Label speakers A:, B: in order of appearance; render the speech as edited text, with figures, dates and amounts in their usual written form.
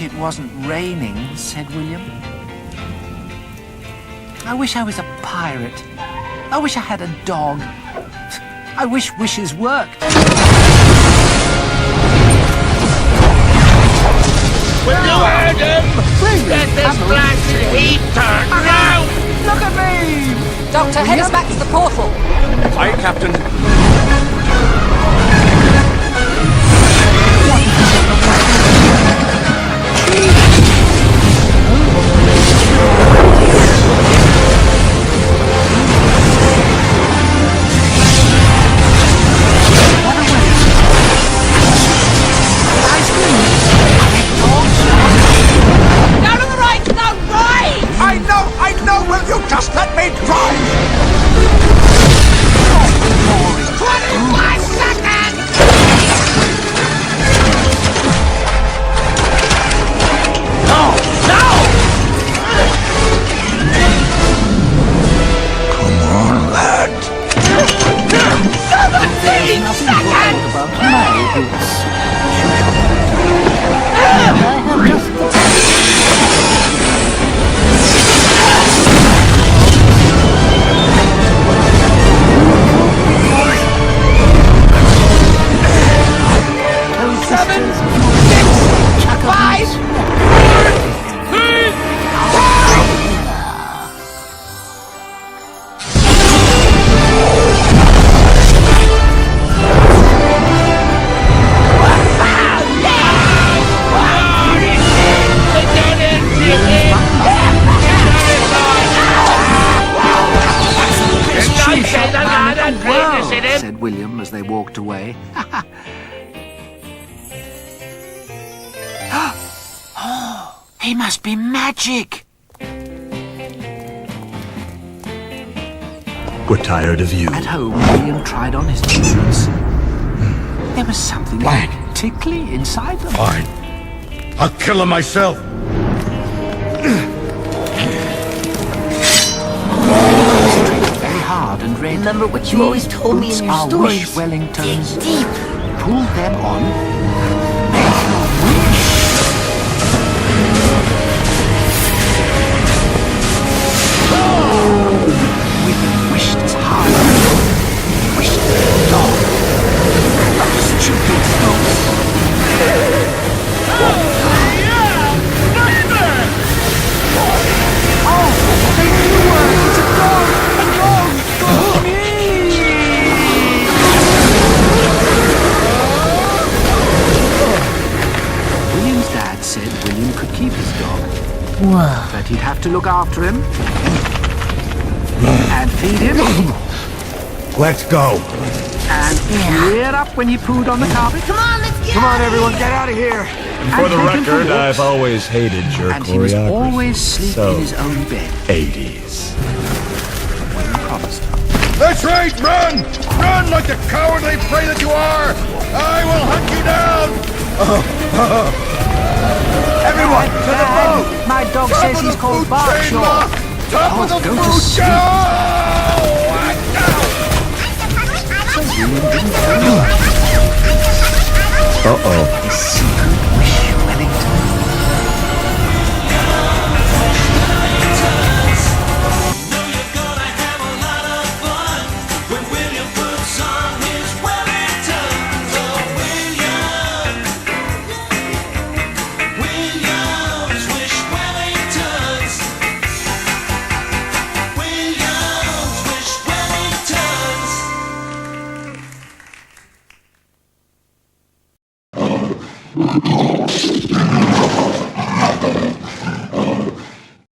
A: It wasn't raining, said William. I wish I was a pirate. I wish I had a dog. I wish wishes worked.
B: Will you hurt him? Get this blasted heat turned round!
A: Look at me!
C: Doctor, head us back to the portal.
D: Aye, Captain.
A: Said William as they walked away. Oh, he must be magic.
E: We're tired of you.
A: At home, William tried on his boots. There was something tickly inside them.
F: Fine. I'll kill him myself.
A: Hard and red.
C: Remember what you always told me in your stories.
A: Wish Wellingtons.
C: Dig deep.
A: Pull them on. We wished as hard. Wished as long. Stupid ghosts. William's dad said William could keep his dog.
C: Whoa.
A: But he'd have to look after him. And feed him.
F: Let's go.
A: And clear up when he pooed on the carpet.
C: Come on, let's get
D: Come on, everyone, get out of here.
E: For the
A: take him for
E: record,
A: walks.
E: I've always hated your
A: And he must
E: choreography.
A: always sleep
E: So,
A: in his own bed.
E: 80s.
A: William promised.
F: That's right, run! Run like the cowardly prey that you are! I will hunt you down! Everyone, to the boat!
A: My dog says he's called Bart Shaw.
F: Top of the
A: go to
F: food
A: sleep. William didn't turn up.
E: Uh-oh.
A: His secret wish Wellington.